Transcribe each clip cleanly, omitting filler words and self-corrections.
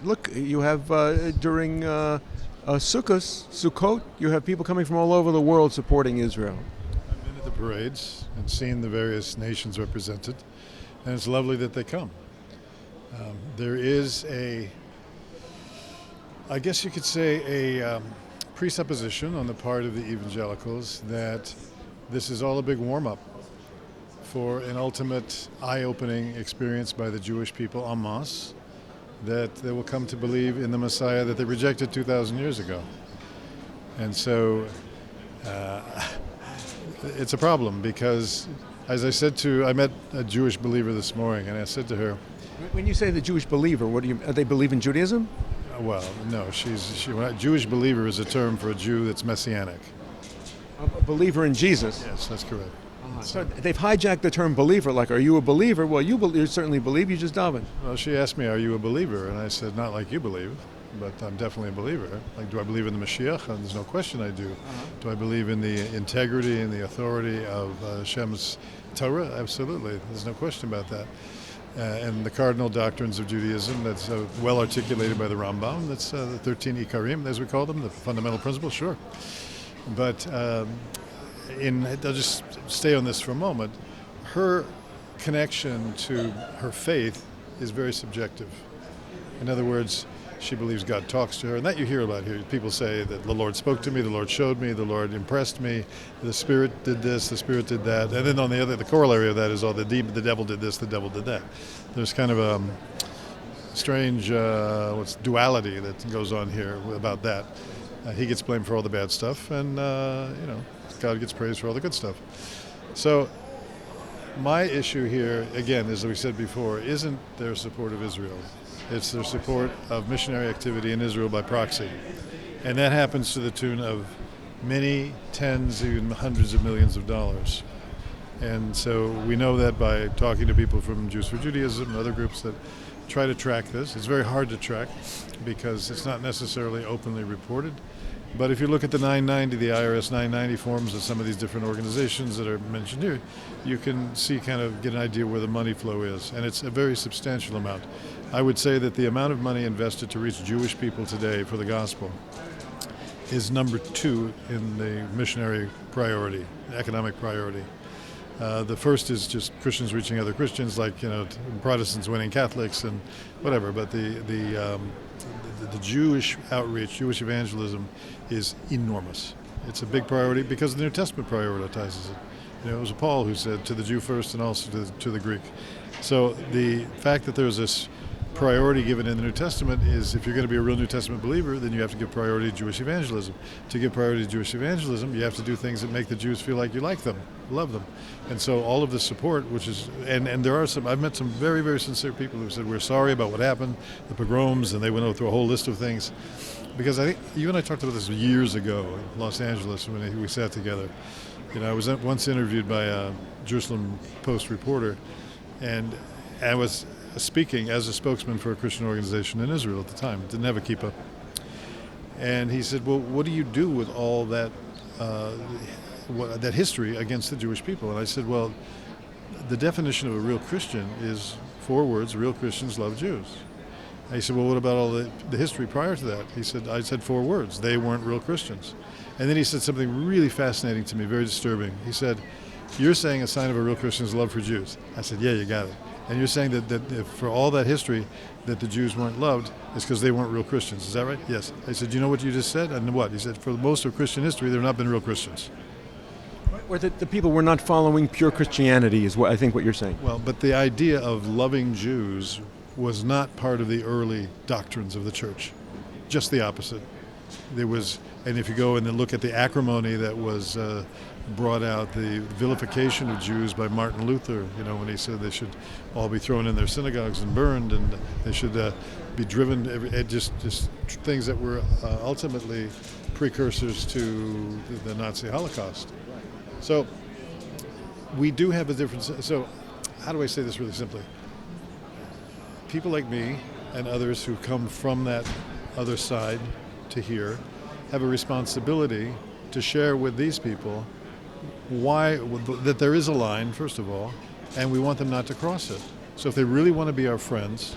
Look, you have during Sukkot, you have people coming from all over the world supporting Israel. I've been at the parades and seen the various nations represented, and it's lovely that they come. There is I guess you could say, a presupposition on the part of the evangelicals that this is all a big warm-up for an ultimate eye-opening experience by the Jewish people en masse, that they will come to believe in the Messiah that they rejected 2,000 years ago. And so it's a problem because, as I met a Jewish believer this morning, and I said to her, When you say the Jewish believer, they believe in Judaism? well, no, Jewish believer is a term for a Jew that's Messianic. A believer in Jesus? Yes, that's correct. So they've hijacked the term believer, like, are you a believer? Well, you certainly believe, you just daven. Well, she asked me, are you a believer? And I said, not like you believe, but I'm definitely a believer. Like, do I believe in the Mashiach? And there's no question I do. Do I believe in the integrity and the authority of Hashem's Torah? Absolutely. There's no question about that. And the cardinal doctrines of Judaism, that's well articulated by the Rambam. That's the 13 Ikarim, as we call them, the fundamental principles, sure. But I'll just stay on this for a moment. Her connection to her faith is very subjective. In other words, she believes God talks to her, and that you hear about here. People say that the Lord spoke to me, the Lord showed me, the Lord impressed me, the Spirit did this, the Spirit did that, and then on the corollary of that is, the devil did this, the devil did that. There's kind of a strange duality that goes on here about that. He gets blamed for all the bad stuff, and God gets praised for all the good stuff. So my issue here, again, as we said before, isn't their support of Israel. It's their support of missionary activity in Israel by proxy. And that happens to the tune of many tens, even hundreds of millions of dollars. And so we know that by talking to people from Jews for Judaism and other groups that try to track this. It's very hard to track because it's not necessarily openly reported. But if you look at the 990, the IRS 990 forms of some of these different organizations that are mentioned here, you can get an idea where the money flow is. And it's a very substantial amount. I would say that the amount of money invested to reach Jewish people today for the gospel is number 2 in the missionary priority, economic priority. The first is just Christians reaching other Christians, like Protestants winning Catholics and whatever. But the Jewish outreach, Jewish evangelism, is enormous. It's a big priority because the New Testament prioritizes it. It was Paul who said, "To the Jew first, and also to the Greek." So the fact that there's this priority given in the New Testament is, if you're going to be a real New Testament believer, then you have to give priority to Jewish evangelism. To give priority to Jewish evangelism, you have to do things that make the Jews feel like you like them, love them. And so all of the support, and there are I've met some very, very sincere people who said, we're sorry about what happened, the pogroms, and they went through a whole list of things. Because I think you and I talked about this years ago in Los Angeles when we sat together. I was once interviewed by a Jerusalem Post reporter, and I was speaking as a spokesman for a Christian organization in Israel at the time. Didn't have a kippah. And he said, well, what do you do with all that that history against the Jewish people? And I said, well, the definition of a real Christian is 4 words: real Christians love Jews. And he said, well, what about all the history prior to that? He said, I said 4 words: they weren't real Christians. And then he said something really fascinating to me, very disturbing. He said, you're saying a sign of a real Christian is love for Jews. I said, yeah, you got it. And you're saying that for all that history that the Jews weren't loved is because they weren't real Christians. Is that right? Yes. I said, you know what you just said? And what? He said, for most of Christian history, there have not been real Christians. Or that the people were not following pure Christianity is what you're saying. Well, but the idea of loving Jews was not part of the early doctrines of the church. Just the opposite. There was, and if you go and then look at the acrimony that was brought out, the vilification of Jews by Martin Luther, when he said they should all be thrown in their synagogues and burned, and they should be driven, just things that were ultimately precursors to the Nazi Holocaust. So we do have a difference. So how do I say this really simply? People like me and others who come from that other side to here have a responsibility to share with these people that there is a line, first of all, and we want them not to cross it. So if they really want to be our friends,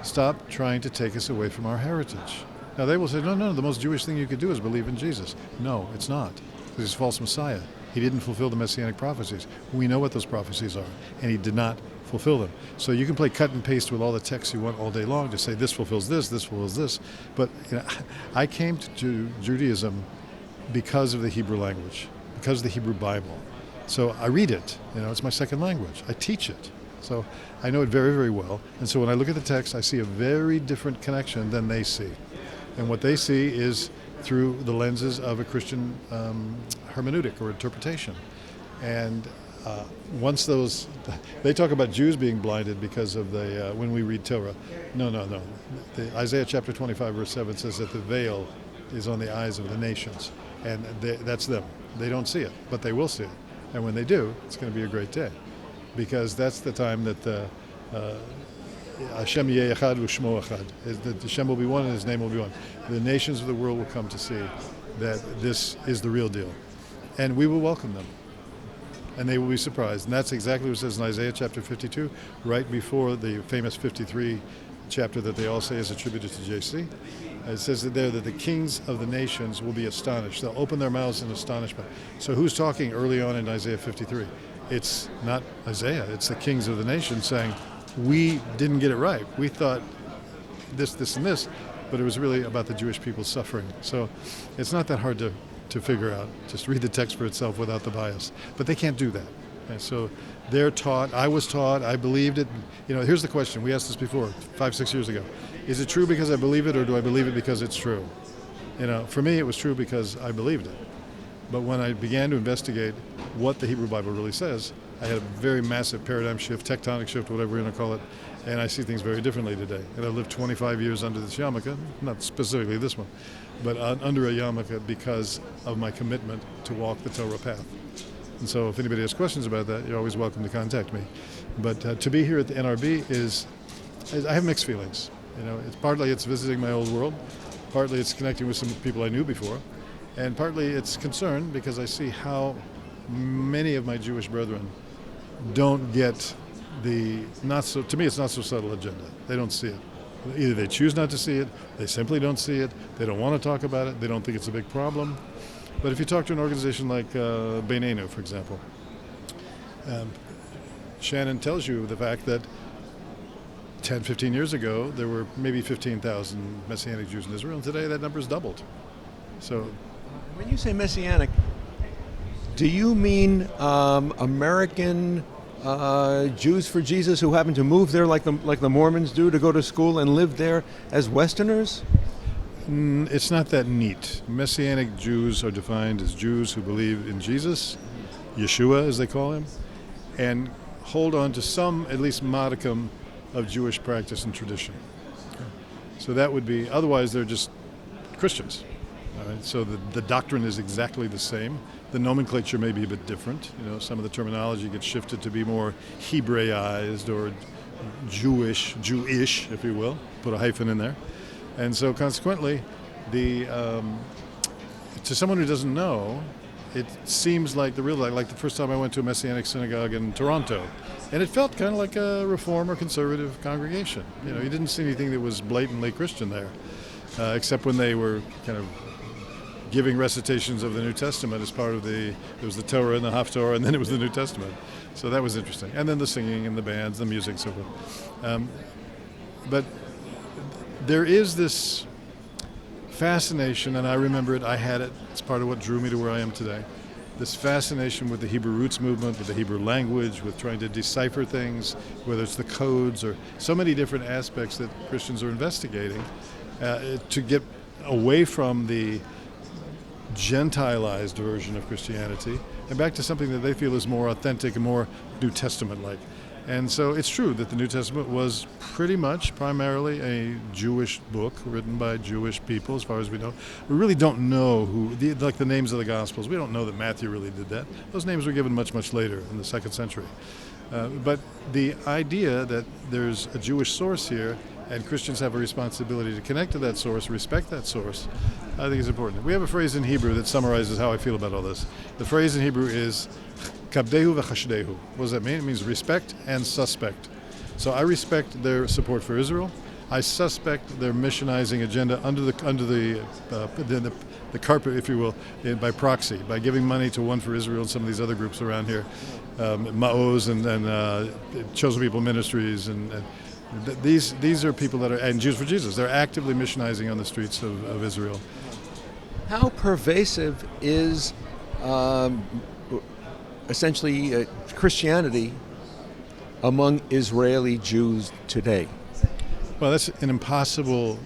stop trying to take us away from our heritage. Now they will say, no, the most Jewish thing you could do is believe in Jesus. No, it's not. Because he's a false Messiah. He didn't fulfill the Messianic prophecies. We know what those prophecies are, and he did not fulfill them. So you can play cut and paste with all the texts you want all day long to say this fulfills this fulfills this. But I came to Judaism because of the Hebrew language, because of the Hebrew Bible. So I read it. It's my second language. I teach it. So I know it very, very well. And so when I look at the text, I see a very different connection than they see. And what they see is through the lenses of a Christian hermeneutic or interpretation. And once they talk about Jews being blinded because of when we read Torah. No. Isaiah chapter 25 verse 7 says that the veil is on the eyes of the nations. And that's them. They don't see it, but they will see it. And when they do, it's going to be a great day. Because that's the time that Hashem yeh echad u'shmo echad. That Hashem will be one and his name will be one. The nations of the world will come to see that this is the real deal. And we will welcome them. And they will be surprised. And that's exactly what it says in Isaiah chapter 52, right before the famous 53 chapter that they all say is attributed to JC. It says that the kings of the nations will be astonished. They'll open their mouths in astonishment. So who's talking early on in Isaiah 53? It's not Isaiah. It's the kings of the nations saying, we didn't get it right. We thought this, and this, but it was really about the Jewish people suffering. So it's not that hard to figure out. Just read the text for itself without the bias. But they can't do that. And so they're taught, I was taught, I believed it. Here's the question. We asked this before, 5-6 years ago. Is it true because I believe it, or do I believe it because it's true? For me, it was true because I believed it. But when I began to investigate what the Hebrew Bible really says, I had a very massive paradigm shift, tectonic shift, whatever we're going to call it, and I see things very differently today. And I lived 25 years under this yarmulke, not specifically this one, but under a yarmulke because of my commitment to walk the Torah path. And so if anybody has questions about that, you're always welcome to contact me. But to be here at the NRB I have mixed feelings. It's partly visiting my old world, partly it's connecting with some people I knew before, and partly it's concern because I see how many of my Jewish brethren don't get to me it's not so subtle agenda. They don't see it. Either they choose not to see it, they simply don't see it, they don't want to talk about it, they don't think it's a big problem. But if you talk to an organization like Beinenu, for example, Shannon tells you the fact that 10, 15 years ago, there were maybe 15,000 Messianic Jews in Israel, and today that number's doubled. So, when you say Messianic, do you mean American Jews for Jesus who happen to move there like the Mormons do, to go to school and live there as Westerners? It's not that neat. Messianic Jews are defined as Jews who believe in Jesus, Yeshua as they call him, and hold on to some, at least modicum, of Jewish practice and tradition. So that would be, otherwise they're just Christians. All right? So the doctrine is exactly the same. The nomenclature may be a bit different. Some of the terminology gets shifted to be more Hebraized or Jewish, if you will. Put a hyphen in there. And so consequently, to someone who doesn't know, it seems like like the first time I went to a Messianic synagogue in Toronto, and it felt kind of like a Reform or conservative congregation. You didn't see anything that was blatantly Christian there, except when they were kind of giving recitations of the New Testament as part of there was the Torah and the Haftorah, and then it was the New Testament. So that was interesting. And then the singing and the bands, the music, so forth. But there is this fascination, and I remember it, I had it, it's part of what drew me to where I am today, this fascination with the Hebrew roots movement, with the Hebrew language, with trying to decipher things, whether it's the codes or so many different aspects that Christians are investigating to get away from the Gentilized version of Christianity and back to something that they feel is more authentic and more New Testament-like. And so it's true that the New Testament was pretty much primarily a Jewish book written by Jewish people, as far as we know. We really don't know like the names of the Gospels. We don't know that Matthew really did that. Those names were given much, much later in the 2nd century. But the idea that there's a Jewish source here and Christians have a responsibility to connect to that source, respect that source, I think is important. We have a phrase in Hebrew that summarizes how I feel about all this. The phrase in Hebrew is kabdehu v'chashdehu. What does that mean? It means respect and suspect. So I respect their support for Israel. I suspect their missionizing agenda under the carpet, if you will, by proxy, by giving money to One for Israel and some of these other groups around here, Ma'oz and Chosen People Ministries, and these are people that are, and Jews for Jesus. They're actively missionizing on the streets of Israel. How pervasive is essentially Christianity among Israeli Jews today? Well, that's an impossible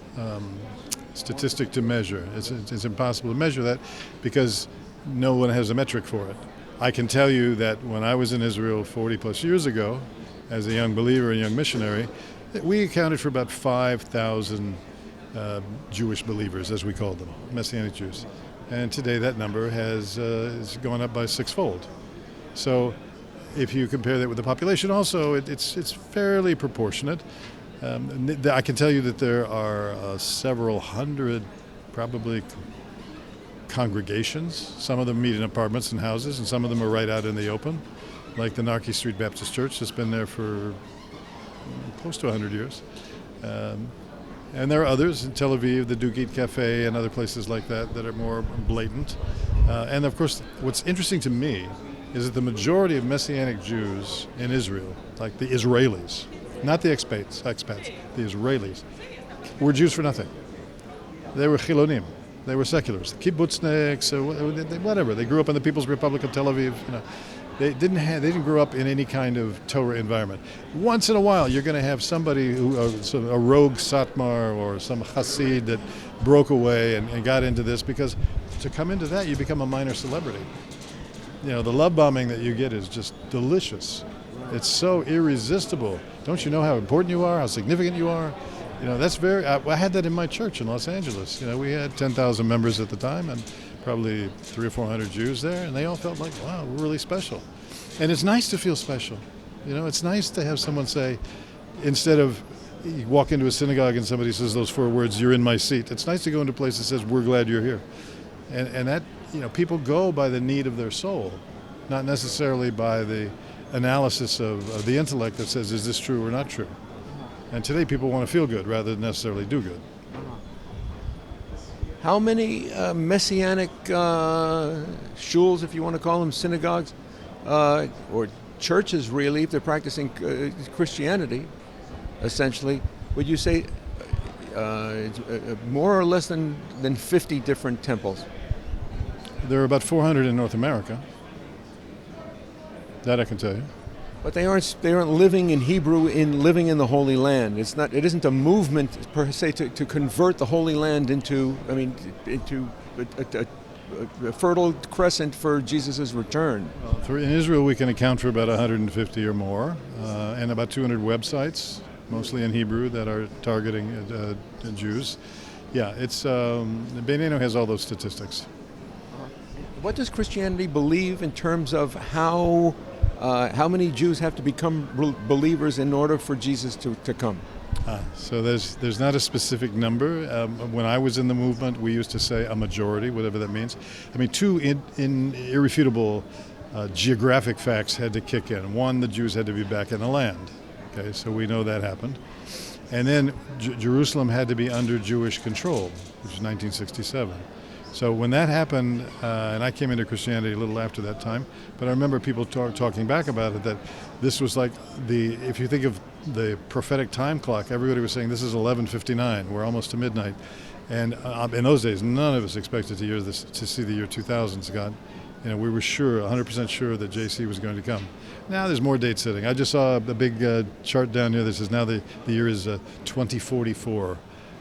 statistic to measure. It's impossible to measure that because no one has a metric for it. I can tell you that when I was in Israel 40 plus years ago, as a young believer and young missionary, we accounted for about 5,000 Jewish believers, as we called them, Messianic Jews. And today that number has gone up by sixfold. So if you compare that with the population also, it's fairly proportionate. I can tell you that there are several hundred, probably, congregations. Some of them meet in apartments and houses, and some of them are right out in the open, like the Narki Street Baptist Church that's been there for close to 100 years. And there are others in Tel Aviv, the Dugit Cafe and other places like that that are more blatant. And of course, what's interesting to me is that the majority of Messianic Jews in Israel, like the Israelis, not the expats, the Israelis, were Jews for nothing. They were chilonim. They were seculars, kibbutzniks, whatever. They grew up in the People's Republic of Tel Aviv. They didn't grow up in any kind of Torah environment. Once in a while, you're going to have somebody a rogue Satmar or some Hasid that broke away and got into this, because to come into that, you become a minor celebrity. The love bombing that you get is just delicious. It's so irresistible. Don't you know how important you are, how significant you are? That's I had that in my church in Los Angeles. We had 10,000 members at the time and probably 300 or 400 Jews there, and they all felt like, wow, we're really special. And it's nice to feel special. It's nice to have someone say, instead of you walk into a synagogue and somebody says those 4 words, "You're in my seat." It's nice to go into a place that says, "We're glad you're here." And that, people go by the need of their soul, not necessarily by the analysis of the intellect that says, is this true or not true? And today people want to feel good rather than necessarily do good. How many Messianic shuls, if you want to call them, synagogues, or churches really, if they're practicing Christianity, essentially, would you say more or less than 50 different temples? There are about 400 in North America. That I can tell you. But they aren't living in Hebrew, living in the Holy Land. It isn't a movement per se to convert the Holy Land into a fertile crescent for Jesus' return. In Israel, we can account for about 150 or more, and about 200 websites, mostly in Hebrew, that are targeting Jews. Yeah, Benino has all those statistics. What does Christianity believe in terms of how many Jews have to become believers in order for Jesus to come? So there's not a specific number. When I was in the movement, we used to say a majority, whatever that means. I mean, 2 irrefutable geographic facts had to kick in. 1, the Jews had to be back in the land. Okay, so we know that happened. And then Jerusalem had to be under Jewish control, which is 1967. So when that happened, and I came into Christianity a little after that time, but I remember people talking back about it, that this was like if you think of the prophetic time clock, everybody was saying this is 11:59, we're almost to midnight. And in those days, none of us expected to see the year 2000, God. We were sure, 100% sure that JC was going to come. Now there's more date setting. I just saw a big chart down here that says now the year is 2044.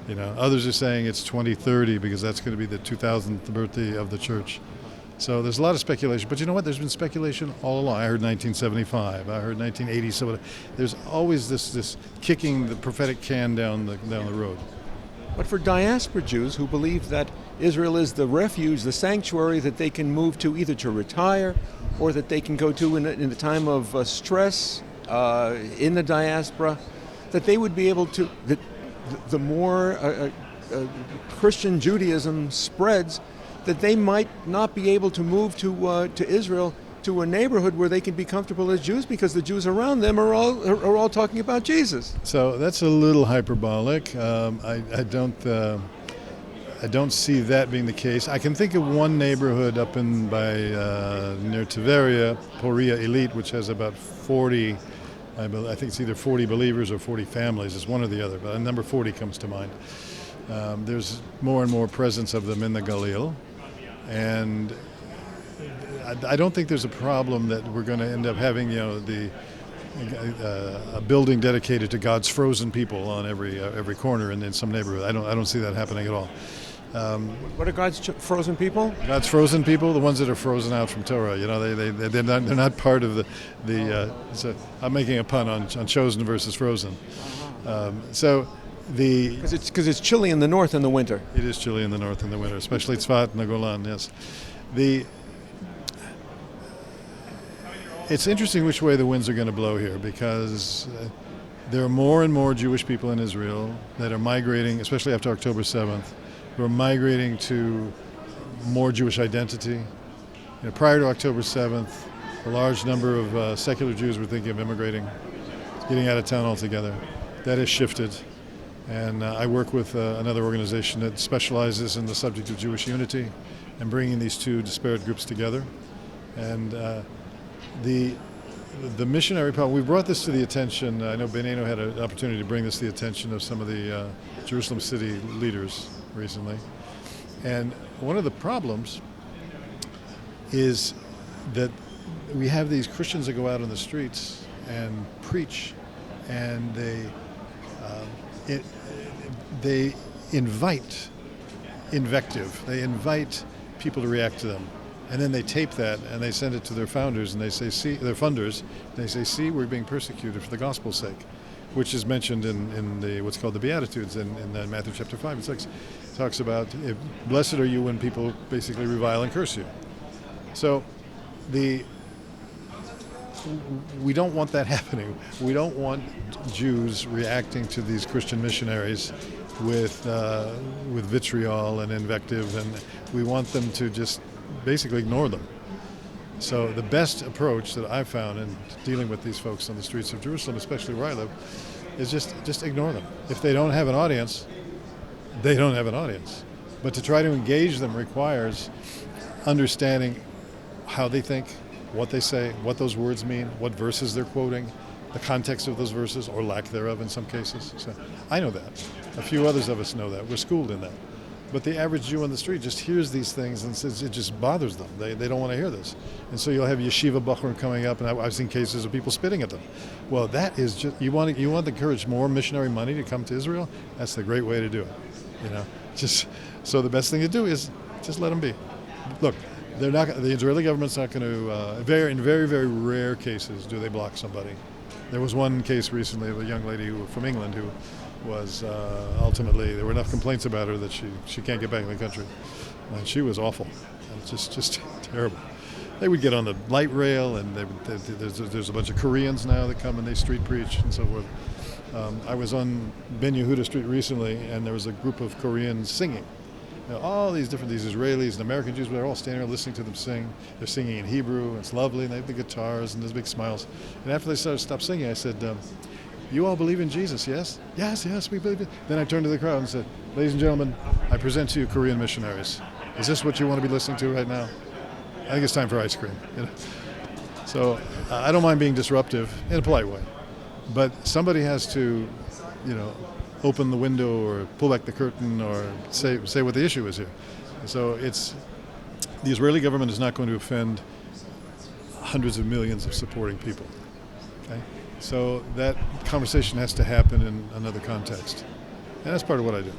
Others are saying it's 2030 because that's going to be the 2000th birthday of the church. So there's a lot of speculation. But you know what? There's been speculation all along. I heard 1975. I heard 1980. So there's always this kicking the prophetic can down the road. But for diaspora Jews who believe that Israel is the refuge, the sanctuary that they can move to either to retire or that they can go to in the time of stress in the diaspora, that they would be able to... The more Christian Judaism spreads, that they might not be able to move to Israel to a neighborhood where they can be comfortable as Jews because the Jews around them are all talking about Jesus. So that's a little hyperbolic. I don't see that being the case. I can think of one neighborhood up in by near Taria, Taria Elite, which has about 40. I think it's either 40 believers or 40 families. It's one or the other, but number 40 comes to mind. There's more and more presence of them in the Galil, and I don't think there's a problem that we're going to end up having, a building dedicated to God's frozen people on every corner in some neighborhood. I don't see that happening at all. What are God's frozen people? God's frozen people, the ones that are frozen out from Torah. They're not part of the. I'm making a pun on chosen versus frozen. Because it's chilly in the north in the winter. It is chilly in the north in the winter, especially Tzfat and the Golan. Yes, it's interesting which way the winds are going to blow here, because there are more and more Jewish people in Israel that are migrating, especially after October 7th, who are migrating to more Jewish identity. Prior to October 7th, a large number of secular Jews were thinking of immigrating, getting out of town altogether. That has shifted. And I work with another organization that specializes in the subject of Jewish unity and bringing these two disparate groups together. And the missionary problem, we brought this to the attention. I know Beneno had an opportunity to bring this to the attention of some of the Jerusalem city leaders recently. And one of the problems is that we have these Christians that go out on the streets and preach, and they invite invective. They invite people to react to them. And then they tape that and they send it to their founders and they say, see, their funders, they say, see, we're being persecuted for the gospel's sake, which is mentioned in the what's called the Beatitudes in Matthew chapter 5 and 6. It talks about, blessed are you when people basically revile and curse you. So we don't want that happening. We don't want Jews reacting to these Christian missionaries with vitriol and invective, and we want them to just basically ignore them. So the best approach that I've found in dealing with these folks on the streets of Jerusalem, especially where I live, is just ignore them. If they don't have an audience, they don't have an audience. But to try to engage them requires understanding how they think, what they say, what those words mean, what verses they're quoting, the context of those verses, or lack thereof in some cases. So I know that. A few others of us know that. We're schooled in that. But the average Jew on the street just hears these things and says it just bothers them. They don't want to hear this. And so you'll have yeshiva bachrim coming up, and I've seen cases of people spitting at them. Well, that is just, you want to encourage more missionary money to come to Israel? That's the great way to do it. So the best thing to do is just let them be. Look, they're not. The Israeli government's not going to. In very, very rare cases do they block somebody. There was one case recently of a young lady from England who was ultimately, there were enough complaints about her that she can't get back in the country. And she was awful. And just terrible. They would get on the light rail, and there's a bunch of Koreans now that come and they street preach and so forth. I was on Ben Yehuda Street recently, and there was a group of Koreans singing. All these Israelis and American Jews, they're all standing there listening to them sing. They're singing in Hebrew, and it's lovely, and they have the guitars and there's big smiles. And after they stopped singing, I said, you all believe in Jesus, yes? Yes, we believe it. Then I turned to the crowd and said, ladies and gentlemen, I present to you Korean missionaries. Is this what you want to be listening to right now? I think it's time for ice cream. So I don't mind being disruptive in a polite way. But somebody has to, open the window or pull back the curtain or say what the issue is here. So the Israeli government is not going to offend hundreds of millions of supporting people. Okay? So that conversation has to happen in another context. And that's part of what I do.